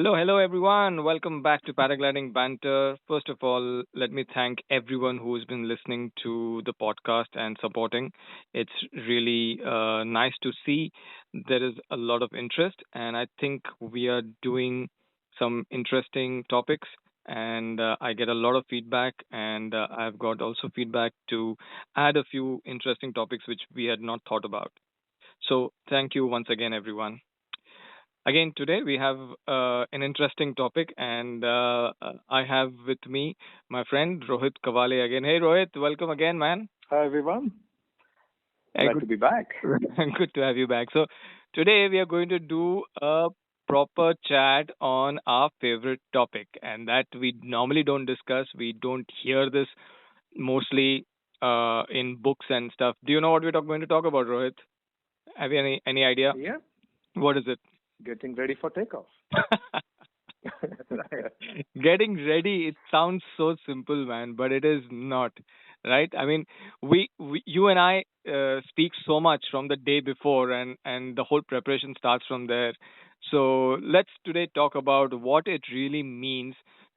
Hello everyone. Welcome back to Paragliding Banter. First of all, let me thank everyone who's been listening to the podcast and supporting. It's really nice to see there is a lot of interest, and I think we are doing some interesting topics. And I get a lot of feedback, and I've got also feedback to add a few interesting topics which we had not thought about. So, thank you once again, everyone. Again, today we have an interesting topic, and I have with me my friend Rohit Kavale again. Hey, Rohit, welcome again, man. Hi everyone, Hey, glad good, to be back. good to have you back. So, today we are going to do a proper chat on our favorite topic, and that we normally don't discuss. We don't hear this mostly in books and stuff. Do you know what going to talk about, Rohit? Have you any idea? Yeah, What is it? getting ready for takeoff. Right. Getting ready, it sounds so simple, man, but it is not, right? I mean, you and I speak so much from the day before, and the whole preparation starts from there. So let's today talk about what it really means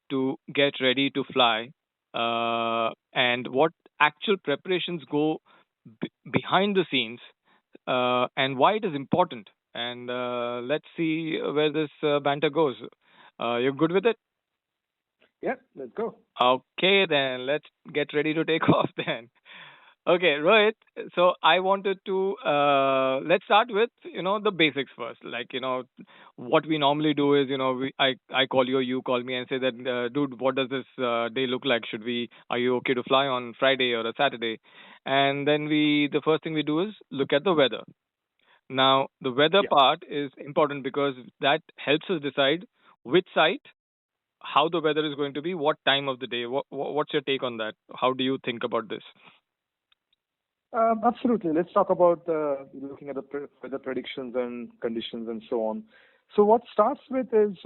to get ready to fly, and what actual preparations go behind the scenes, and why it is important. And let's see where this banter goes. You're good with it? Yeah, let's go. Okay, then let's get ready to take off then. Okay, Rohit. So I wanted to let's start with the basics first. Like what we normally do is I call you, you call me, and say that dude, what does this day look like? Are you okay to fly on Friday or a Saturday? And then the first thing we do is look at the weather. Now, the weather Yeah. part is important because that helps us decide which site, how the weather is going to be, what time of the day. What's your take on that? How do you think about this? Absolutely. Let's talk about looking at the weather predictions and conditions and so on. So what starts with is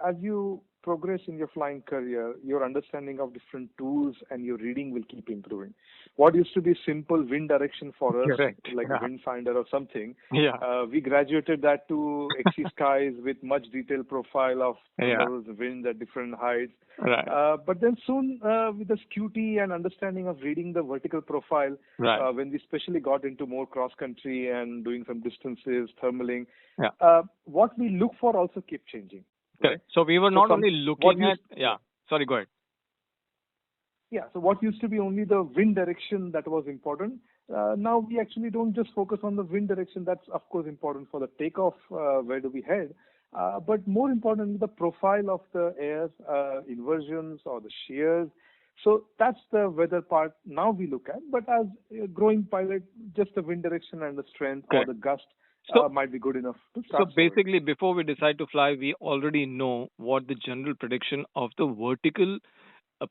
as you progress in your flying career, your understanding of different tools and your reading will keep improving. What used to be simple wind direction for us, Correct. like a Yeah. wind finder or something, Yeah. we graduated that to XC skies with much detailed profile of Yeah. tunnels, wind at different heights. Right. But then soon, with the SQT and understanding of reading the vertical profile, Right. when we especially got into more cross country and doing some distances, thermaling, Yeah. what we look for also keep changing, right? Correct. So we were So not some only what looking used at, yeah. Sorry, go ahead. yeah, so what used to be only the wind direction that was important, now we actually don't just focus on the wind direction. That's of course important for the takeoff. Where do we head? But more importantly, the profile of the air, inversions or the shears. So that's the weather part now we look at. But as a growing pilot, just the wind direction and the strength or Correct. the gust So, might be good enough to so start forward. basically, before we decide to fly, we already know what the general prediction of the vertical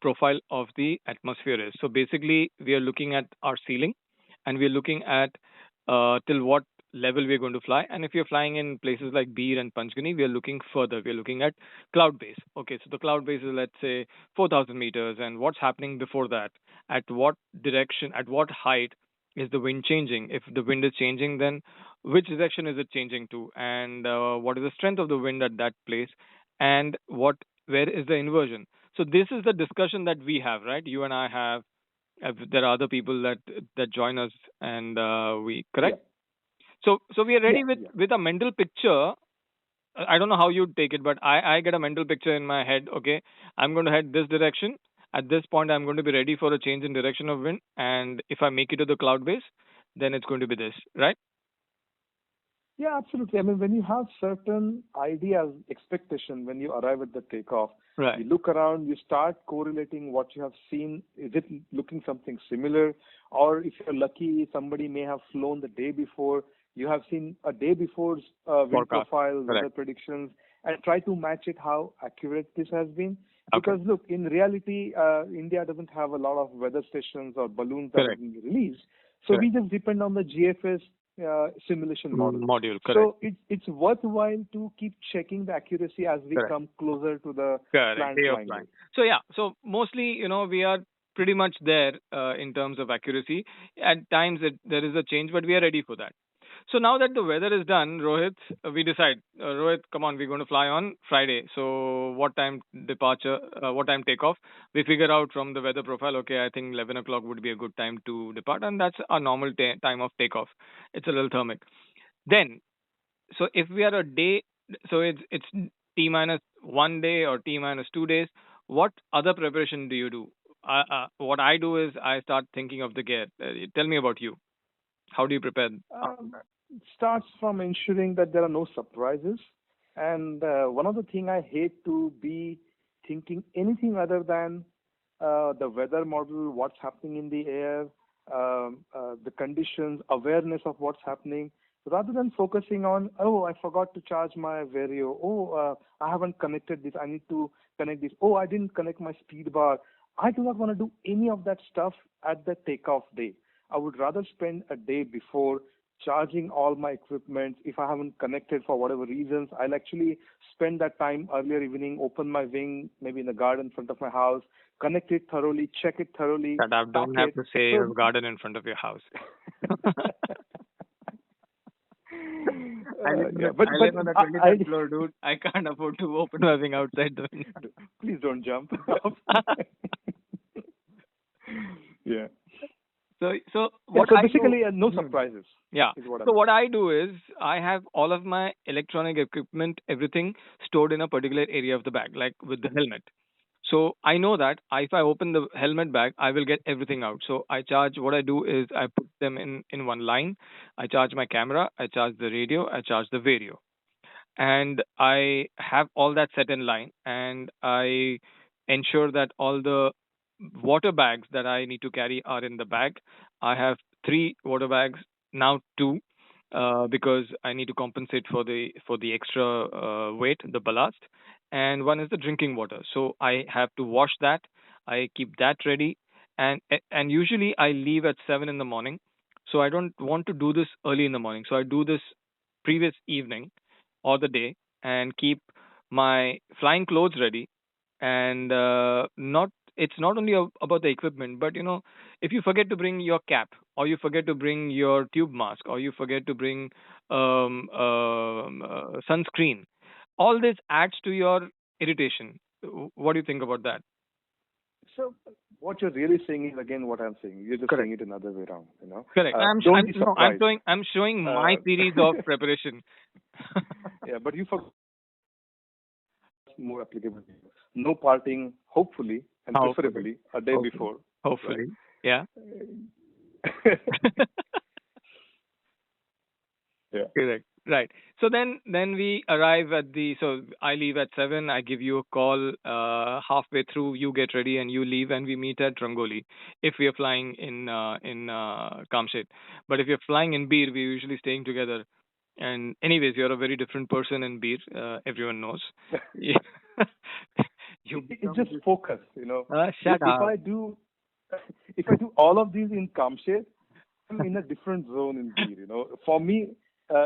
profile of the atmosphere is. So basically, we are looking at our ceiling, and we are looking at till what level we are going to fly. And if you're flying in places like Beer and Panchgani, we are looking further. We are looking at cloud base. Okay, so the cloud base is, let's say, 4,000 meters, and what's happening before that? At what direction? At what height is the wind changing? If the wind is changing, then which direction is it changing to? And what is the strength of the wind at that place? And where is the inversion? So this is the discussion that we have, right? You and I have. There are other people that join us, and we Yeah, correct. So we are yeah, ready with yeah. with a mental picture. I don't know how you take it, but I get a mental picture in my head. Okay, I'm going to head this direction. At this point, I'm going to be ready for a change in direction of wind, and if I make it to the cloud base, then it's going to be this, right? Yeah, absolutely. I mean, when you have certain ideas, expectation when you arrive at the takeoff, Right. you look around, you start correlating what you have seen. Is it looking something similar? Or if you're lucky, somebody may have flown the day before. You have seen a day before's wind Forecast. profile, weather Correct. predictions, and try to match it how accurate this has been. Okay. Because look, in reality, India doesn't have a lot of weather stations or balloons that have Correct. been released. So we Correct. just depend on the GFS simulation model. Module. Correct. So it's worthwhile to keep checking the accuracy as we Correct. come closer to the Correct. planned Day of flying flying. day. So yeah. So mostly, we are pretty much there in terms of accuracy. At times, there is a change, but we are ready for that. So now that the weather is done, Rohit, we decide. Rohit, come on, we're going to fly on Friday. So what time departure? What time takeoff? We figure out from the weather profile. Okay, I think 11 o'clock would be a good time to depart, and that's our normal time of takeoff. It's a little thermic. Then, so if we are a day, so it's T minus 1 day or T minus 2 days. What other preparation do you do? What I do is I start thinking of the gear. Tell me about you. How do you prepare? It starts from ensuring that there are no surprises. And one of the thing I hate to be thinking anything other than the weather model, what's happening in the air, the conditions, awareness of what's happening, rather than focusing on, oh, I forgot to charge my Vario. Oh, I haven't connected this. I need to connect this. Oh, I didn't connect my speed bar. I do not want to do any of that stuff at the takeoff day. I would rather spend a day before charging all my equipment. If I haven't connected for whatever reasons, I'll actually spend that time earlier evening, open my wing, maybe in the garden in front of my house, connect it thoroughly, check it thoroughly, That I pack don't have it. to say you So, have a garden in front of your house. yeah, but I live on the I 23rd floor, dude. I can't afford to open my wing outside the window. please don't jump. Yeah. So Yeah. what So I do, basically, no hmm, surprises yeah. is what So I'm what saying. I do is I have all of my electronic equipment, everything stored in a particular area of the bag, like with the helmet. So I know that if I open the helmet bag, I will get everything out. So I charge. What I do is I put them in one line. I charge my camera. I charge the radio. I charge the vario, and I have all that set in line, and I ensure that all the water bags that I need to carry are in the bag. I have three water bags, now two, because I need to compensate for the extra weight, the ballast, and one is the drinking water. So I have to wash that. I keep that ready, and usually I leave at 7 in the morning. So I don't want to do this early in the morning. So I do this previous evening or the day and keep my flying clothes ready, and not it's not only about the equipment, but if you forget to bring your cap, or you forget to bring your tube mask, or you forget to bring sunscreen, all this adds to your irritation. What do you think about that? So what you're really saying is again what I'm saying. You're just saying Correct. it another way around. Correct. Don't be No, I'm surprised. showing my Uh, series of preparation. yeah, but you forgot more applicable. No parting, hopefully, and Hopefully. preferably a day Hopefully. before, right? Hopefully. Yeah. Yeah. Correct. Right. So then we arrive at the so I leave at 7, I give you a call halfway through, you get ready and you leave, and we meet at Rangoli if we are flying in Kamshet. But if you're flying in Beer, we're usually staying together. And anyways, you're a very different person in Beer, everyone knows. Yeah. You It's become just this focus. shut If up. I do, if I do all of these in Kamshet, I'm in a different zone in Beer. For me,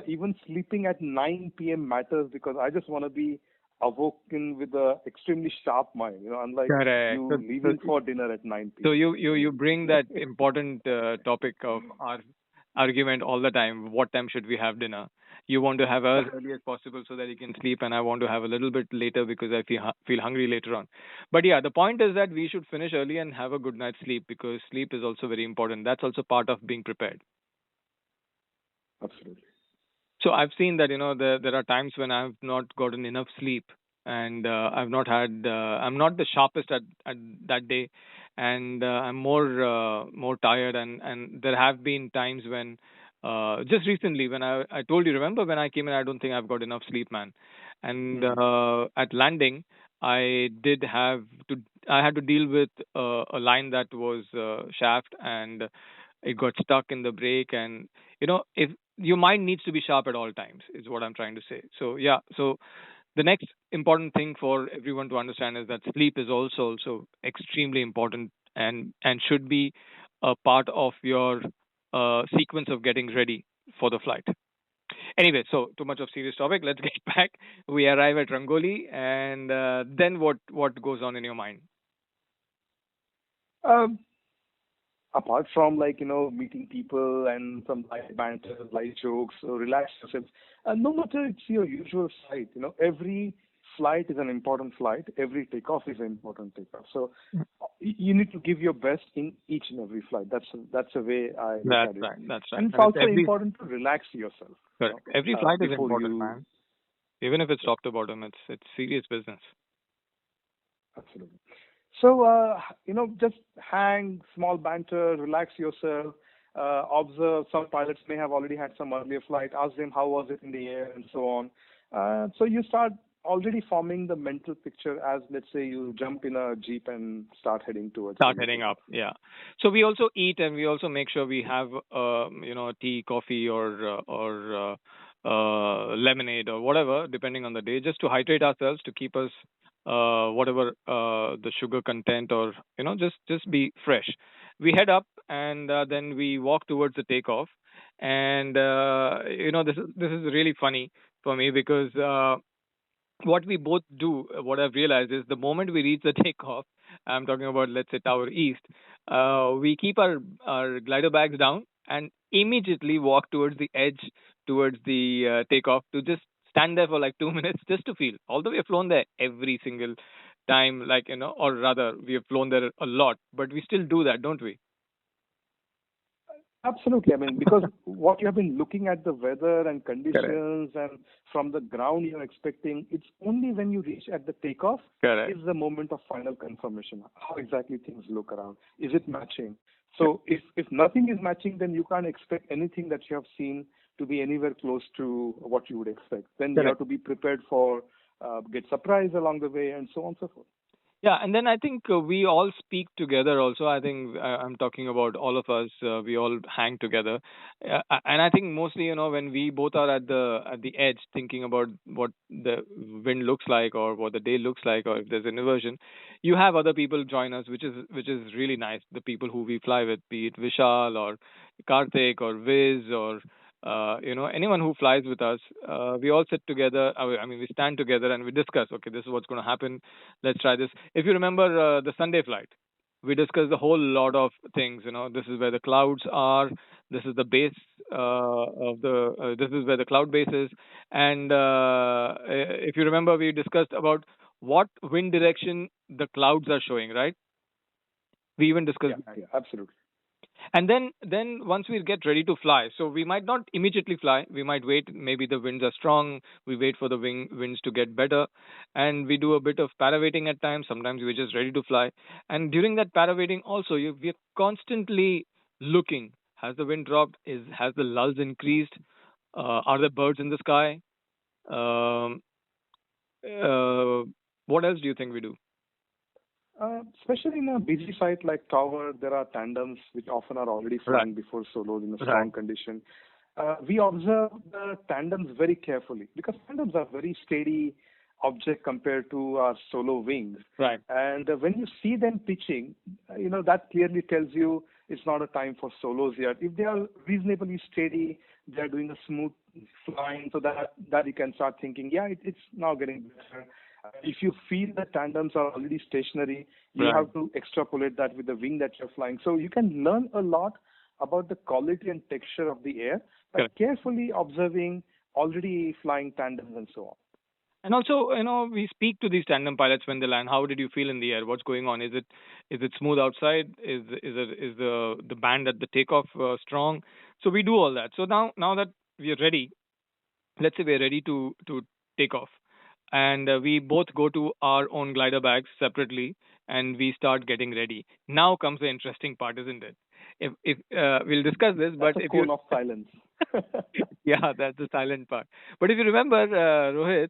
even sleeping at 9 p.m. matters because I just want to be awoken with a extremely sharp mind. Unlike Correct. you leaving for dinner at 9 So p.m. you bring that important topic of our argument all the time. What time should we have dinner? You want to have as early as possible so that you can sleep, and I want to have a little bit later because I feel hungry later on. But yeah, the point is that we should finish early and have a good night's sleep, because sleep is also very important. That's also part of being prepared. Absolutely. So I've seen that there are times when I've not gotten enough sleep, and I'm not the sharpest at that day, and I'm more tired, and there have been times when just recently when I told you, remember when I came in, I don't think I've got enough sleep, man, and Hmm. at landing I did have to I had to deal with a line that was shaft, and it got stuck in the brake, and if your mind needs to be sharp at all times is what I'm trying to say. So yeah, so the next important thing for everyone to understand is that sleep is also extremely important, and should be a part of your sequence of getting ready for the flight. Anyway, so too much of serious topic, let's get back. We arrive at Rangoli, and then what goes on in your mind? Um, apart from like meeting people and some light banter, light jokes, relax yourself. No matter it's your usual flight, every flight is an important flight. Every takeoff is an important takeoff. So you need to give your best in each and every flight. That's the way I look That's at it. right. That's right. And it's And it's also every important to relax yourself, correct. Every flight is before important, you. man. Even if it's top to bottom, it's serious business. Absolutely. So, just hang, small banter, relax yourself, observe. Some pilots may have already had some earlier flight. Ask them how was it in the air and so on. So you start already forming the mental picture as, let's say, you jump in a jeep and start heading towards Start when you heading take up. off. Yeah. So we also eat and we also make sure we have tea, coffee, or lemonade or whatever, depending on the day, just to hydrate ourselves to keep us whatever the sugar content or just be fresh. We head up and then we walk towards the takeoff. And this is really funny for me because what we both do, what I've realized is the moment we reach the takeoff, I'm talking about, let's say, Tower East, we keep our glider bags down and immediately walk towards the edge, towards the takeoff, to just stand there for like 2 minutes just to feel. Although we have flown there every single time, like, or rather, we have flown there a lot, but we still do that, don't we? Absolutely. I mean, because what you have been looking at the weather and Correct. conditions and from the ground you're expecting, it's only when you reach at the takeoff Correct. is the moment of final confirmation. How exactly things look around. Is it matching? Correct. So if nothing is matching, then you can't expect anything that you have seen to be anywhere close to what you would expect. Then you have Correct. to be prepared for get surprised along the way and so on and so forth. Yeah, and then I think we all speak together also. I think I'm talking about all of us. We all hang together, and I think mostly, when we both are at the edge, thinking about what the wind looks like or what the day looks like, or if there's an inversion, you have other people join us, which is really nice. The people who we fly with, be it Vishal or Karthik or Viz or anyone who flies with us, we all sit together. I mean, we stand together and we discuss. Okay, this is what's going to happen. Let's try this. If you remember the Sunday flight, we discussed a whole lot of things. This is where the clouds are. This is the base of the. This is where the cloud base is. And if you remember, we discussed about what wind direction the clouds are showing. Right? We even Yeah, discussed that. yeah, absolutely. And then once we get ready to fly, so we might not immediately fly. We might wait. Maybe the winds are strong. We wait for the winds to get better, and we do a bit of paravaiting at times. Sometimes we're just ready to fly. And during that paravaiting, also we're constantly looking. Has the wind dropped? Has the lulls increased? Are there birds in the sky? Um, uh, what else do you think we do? Especially in a busy site like Tower, there are tandems which often are already Right. flying before solos in a Right. strong condition. We observe the tandems very carefully because tandems are very steady object compared to our solo wings. Right. And when you see them pitching, that clearly tells you it's not a time for solos yet. If they are reasonably steady, they are doing a smooth flying, so that you can start thinking, yeah, it's now getting better. If you feel the tandems are already stationary, you Right. have to extrapolate that with the wing that you're flying. So you can learn a lot about the quality and texture of the air by Correct. carefully observing already flying tandems and so on. And also, we speak to these tandem pilots when they land. How did you feel in the air? What's going on? Is it smooth outside? Is the band at the takeoff strong? So we do all that. So now that we are ready, let's say we're ready to take off, and we both go to our own glider bags separately, and we start getting ready. Now comes the interesting part, isn't it? If we'll discuss this, That's but a if you cone of silence. yeah, that's the silent part. But if you remember, Rohit,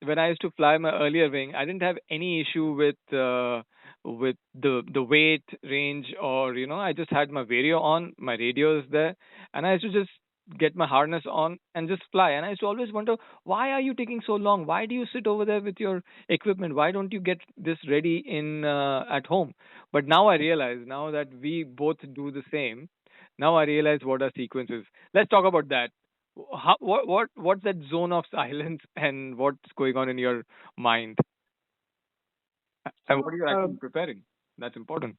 when I used to fly my earlier wing, I didn't have any issue with the weight range, or I just had my vario on, my radio is there, and I used to just get my harness on and just fly. And I used to always wonder, why are you taking so long? Why do you sit over there with your equipment? Why don't you get this ready in at home? But now I realize, now that we both do the same, now I realize what our sequence is. Let's talk about that. What's that zone of silence and what's going on in your mind, and what So, are you actually preparing? That's important.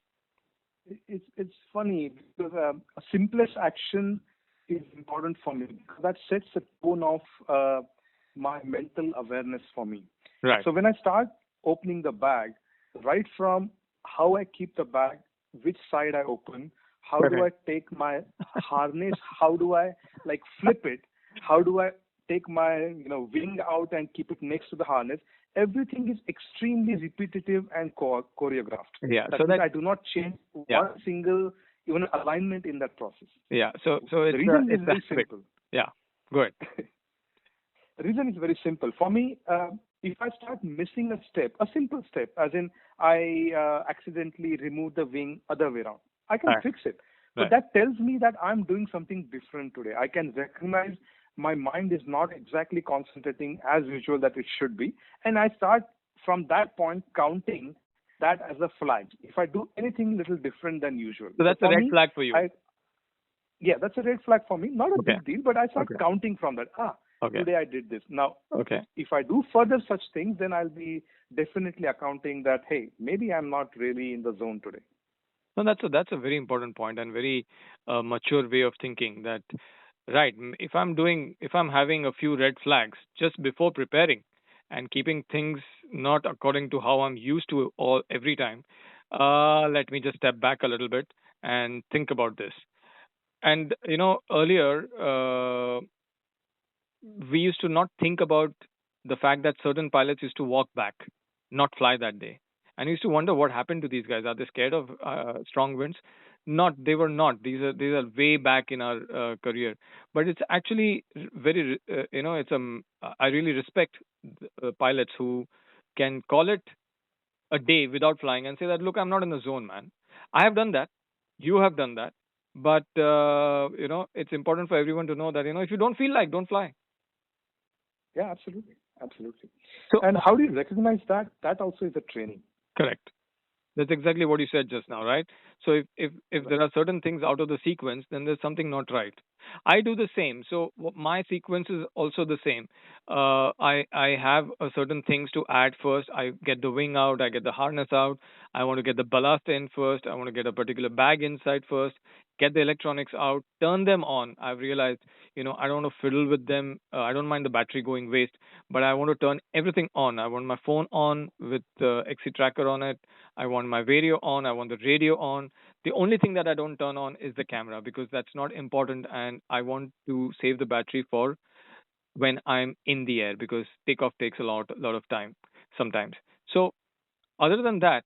It's funny because a simplest action is important for me because that sets the tone of my mental awareness for me. Right. So when I start opening the bag, right from how I keep the bag, which side I open, how do I Correct. take my harness, how do I like flip it, how do I take my wing out and keep it next to the harness. Everything is extremely repetitive and choreographed. Yeah. So That means that I do not change yeah one single even alignment in that process. yeah. So The reason is it's a very habit. simple. Yeah. Good. The reason is very simple. For me, if I start missing a step, a simple step, as in I accidentally remove the wing other way around, I can Right. fix it. But Right. that tells me that I'm doing something different today. I can recognize my mind is not exactly concentrating as usual that it should be. And I start from that point counting that as a flag. If I do anything little different than usual. So So that's a for red me, flag for you. I yeah, that's a red flag for me. Not a Okay. big deal, but I start Okay. counting from that. Okay. Today I did this. Now, Okay. if I do further such things, then I'll be definitely accounting that, hey, maybe I'm not really in the zone today. No, that's a very important point and very mature way of thinking. That right. If I'm having a few red flags just before preparing and keeping things not according to how I'm used to all every time, let me just step back a little bit and think about this. And earlier, we used to not think about the fact that certain pilots used to walk back, not fly that day. And used to wonder what happened to these guys. Are they scared of strong winds? Not, they were not. These are way back in our career. But it's actually very, it's I really respect pilots who can call it a day without flying and say that, look, I'm not in the zone, man. I have done that. You have done that. But, it's important for everyone to know that, if you don't feel like, don't fly. Yeah, absolutely. Absolutely. So And how do you recognize that? That also is a training. correct. That's exactly what you said just now, right? So if Right. there are certain things out of the sequence, then there's something not right. I do the same. So my sequence is also the same. I have a certain things to add first. I get the wing out. I get the harness out. I want to get the ballast in first. I want to get a particular bag inside first. Get the electronics out. Turn them on. I've realized, I don't want to fiddle with them. I don't mind the battery going waste, but I want to turn everything on. I want my phone on with the XC tracker on it. I want my video on. I want the radio on. The only thing that I don't turn on is the camera because that's not important, and I want to save the battery for when I'm in the air because takeoff takes a lot of time sometimes. So other than that,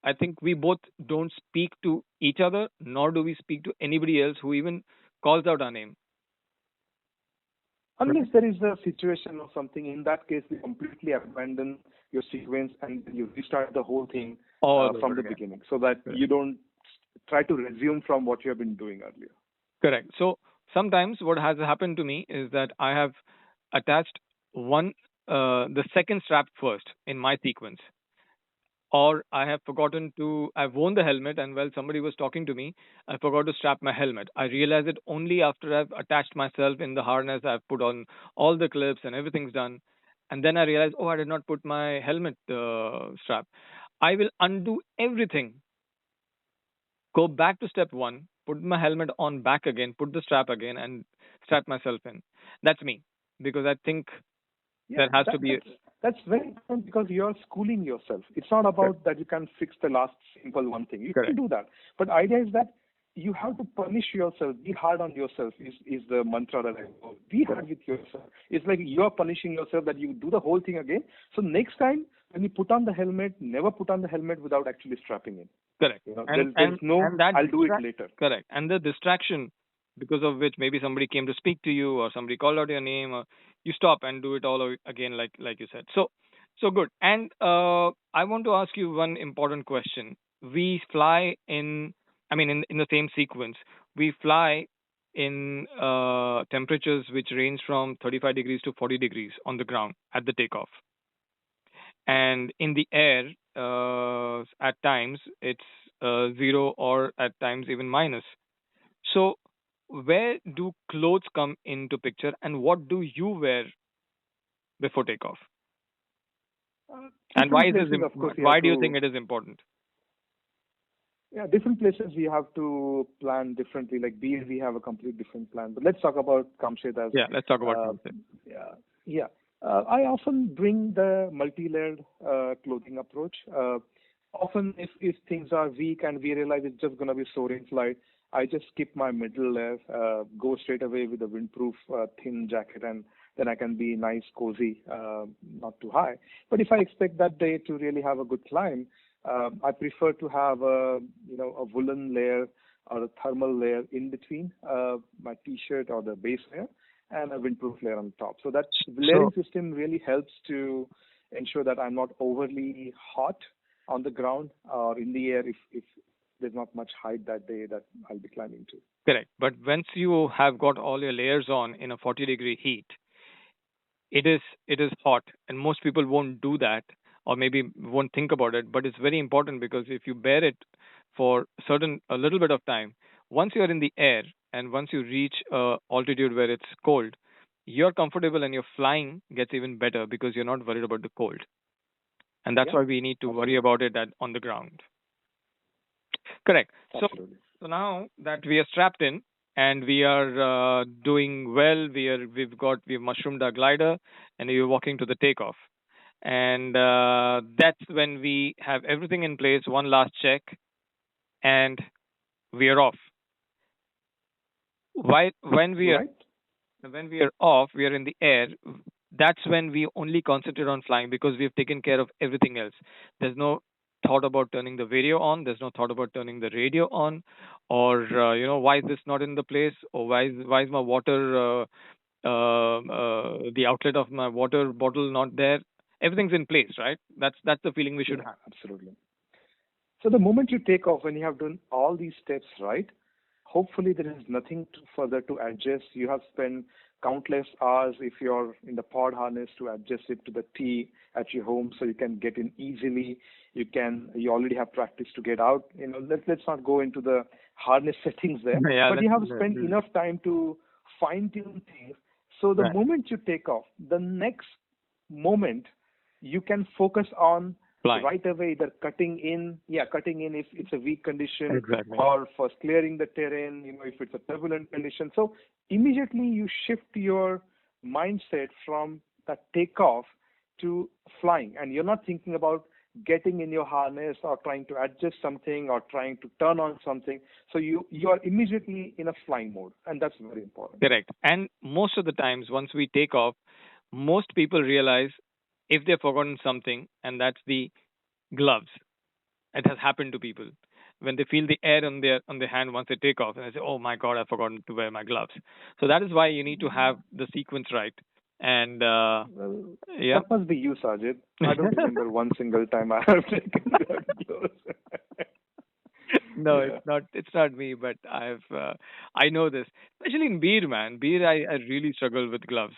I think we both don't speak to each other, nor do we speak to anybody else who even calls out our name. Unless Correct. there is a situation or something, in that case, you completely abandon your sequence and you restart the whole thing All from over the again. beginning so that Correct. you don't try to resume from what you have been doing earlier. Correct. So sometimes what has happened to me is that I have attached one the second strap first in my sequence, or I have forgotten to. I've worn the helmet, and while somebody was talking to me, I forgot to strap my helmet. I realized it only after I've attached myself in the harness. I've put on all the clips and everything's done, and then I realized, oh, I did not put my helmet strap. I will undo everything, go back to step one, put my helmet on back again, put the strap again, and strap myself in. That's me because I think Yeah, there has to that, be. that's that's very important because you're schooling yourself. It's not about that you can fix the last simple one thing. You can Correct. do that, but idea is that you have to punish yourself. Be hard on yourself. Is the mantra that I go. Be hard Correct. with yourself. It's like you're punishing yourself that you do the whole thing again. So next time when you put on the helmet, never put on the helmet without actually strapping in. Correct. There, And there's and no and that I'll do it distract. later. Correct. And the distraction, because of which maybe somebody came to speak to you, or somebody called out your name, or you stop and do it all again, like you said. So good. And I want to ask you one important question. We fly in, I mean, in the same sequence, we fly in temperatures which range from 35 degrees to 40 degrees on the ground at the takeoff, and in the air, at times it's zero, or at times even minus. So where do clothes come into picture, and what do you wear before takeoff, and Different places, of course, you why have do you think to. it is important? Yeah, different places we have to plan differently. Like beer, we have a complete different plan. But let's talk about Kamshed as, Yeah, let's talk about uh, concept. yeah, yeah. I often bring the multi-layered clothing approach. Often, if things are weak and we realize it's just gonna be soaring flight, I just skip my middle layer, go straight away with a windproof thin jacket, and then I can be nice, cozy, not too high. But if I expect that day to really have a good climb, I prefer to have a woolen layer or a thermal layer in between my t-shirt or the base layer and a windproof layer on top. So that layering So system really helps to ensure that I'm not overly hot on the ground or in the air if there's not much height that day that I'll be climbing to. correct. But once you have got all your layers on in a 40-degree heat, it is hot, and most people won't do that, or maybe won't think about it. But it's very important because if you bear it for a little bit of time, once you are in the air and once you reach altitude where it's cold, you're comfortable and your flying gets even better because you're not worried about the cold. And that's Yeah, why we need to worry absolutely, about it on the ground. Correct. So, absolutely. so now that we are strapped in and we are doing well, we've mushroomed our glider and we're walking to the takeoff. And that's when we have everything in place, one last check, and we are off. Why, Right? when we are off, we are in the air. That's when we only concentrate on flying because we've taken care of everything else. There's no thought about turning the video on. There's no thought about turning the radio on, or why is this not in the place, or why is my water the outlet of my water bottle not there? Everything's in place, right? That's the feeling we should Yeah, have. absolutely. So the moment you take off, when you have done all these steps right, hopefully there is nothing further to adjust. You have spent countless hours if you're in the pod harness to adjust it to the T at your home so you can get in easily. You already have practice to get out. Let's not go into the harness settings there, Yeah, but that's you have spent enough time to fine tune things. So the right. moment you take off, the next moment you can focus on Flying. right away either cutting in if it's a weak condition Exactly. or first clearing the terrain, if it's a turbulent condition. So immediately you shift your mindset from that takeoff to flying, and you're not thinking about getting in your harness or trying to adjust something or trying to turn on something. So you are immediately in a flying mode, and that's very important. Correct. And most of the times, once we take off, most people realize if they've forgotten something, and that's the gloves. It has happened to people when they feel the air on their hand once they take off, and they say, "Oh my God, I've forgotten to wear my gloves." So that is why you need to have the sequence right. And Well, yeah. that must be you, Sajid. I don't remember one single time I have taken that close. No, it's Yeah. not. It's not me, but I know this, especially in beer, man. Beer, I really struggle with gloves.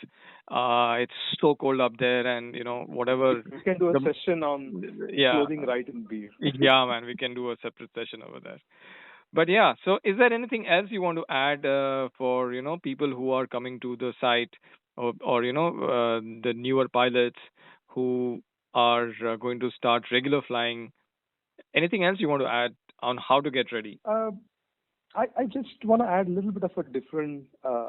It's so cold up there, and whatever. We can do a The session on yeah, clothing right in beer. yeah, man. We can do a separate session over there. But yeah, so is there anything else you want to add for people who are coming to the site, or the newer pilots who are going to start regular flying? Anything else you want to add on how to get ready? Uh, I just want to add a little bit of a different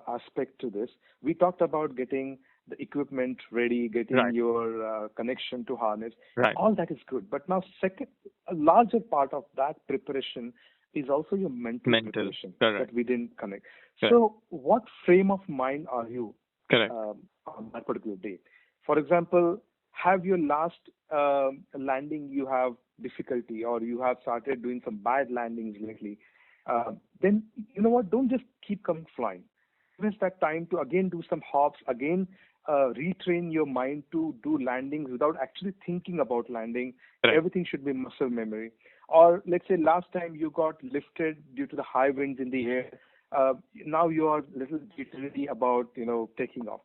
aspect to this. We talked about getting the equipment ready, getting Right, your connection to harness. right. All that is good. But now, second, a larger part of that preparation is also your mental Mental. preparation Correct, that we didn't connect. correct, So, what frame of mind are you correct. on that particular day? For example, have your last landing you have difficulty, or you have started doing some bad landings lately? Then you know what? Don't just keep coming flying. Invest that time to again do some hops, again retrain your mind to do landings without actually thinking about landing. Correct. Everything should be muscle memory. Or let's say last time you got lifted due to the high winds in the air. Now you are a little jittery about taking off.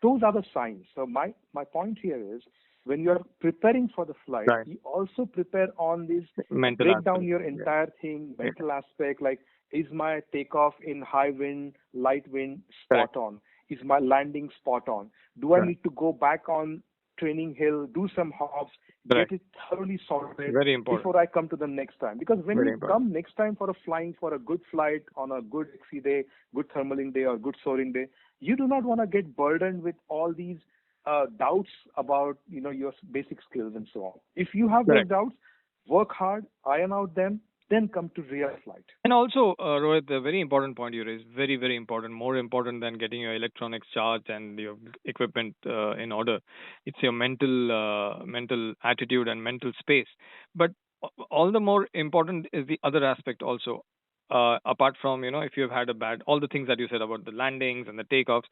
Those are the signs. So my point here is when you are preparing for the flight, Right. you also prepare on this, Mental break down aspect. your Yeah. entire thing, Yeah. mental aspect, like is my takeoff in high wind, light wind Correct. spot on? Is my landing spot on? Do I Right. need to go back on training hill, do some hops, get Correct. it thoroughly sorted Very important. before I come to the next time. Because when Very we important. come next time for a flying, for a good flight on a good XC day, good thermaling day, or good soaring day, you do not want to get burdened with all these doubts about your basic skills and so on. If you have those Correct. doubts, work hard, iron out them, then come to real flight. And also, Rohit, a very important point you raised, very, very important, more important than getting your electronics charged and your equipment in order. It's your mental attitude and mental space. But all the more important is the other aspect also. Apart from, if you've had a bad, all the things that you said about the landings and the takeoffs,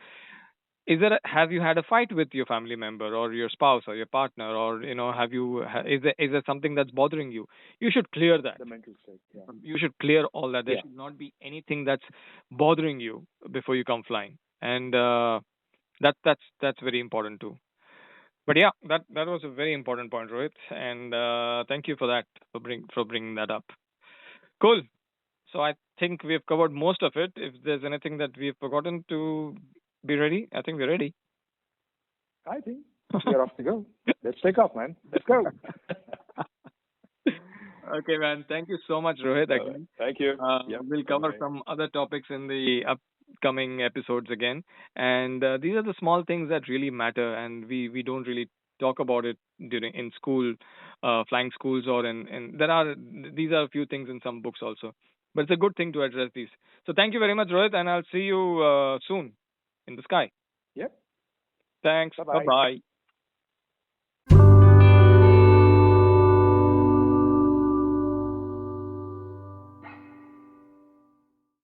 have you had a fight with your family member or your spouse or your partner, or is there something that's bothering you? You should clear that. The mental state. Yeah. You should clear all that. There Yeah. should not be anything that's bothering you before you come flying, and that's very important too. But yeah, that was a very important point, Rohit, and thank you for that, for bringing that up. Cool. So I think we've covered most of it. If there's anything that we've forgotten to be ready, I think we're ready. I think we are off to go. Let's take off, man. Let's go. Okay, man. Thank you so much, Rohit. All right. Again, Thank you. Yep. we'll Bye cover bye. some other topics in the upcoming episodes again. And these are the small things that really matter, and we don't really talk about it during in school, flying schools, or in there are these are a few things in some books also. But it's a good thing to address these. So thank you very much, Rohit, and I'll see you soon in the sky. Yep. Thanks. Bye Bye bye. bye.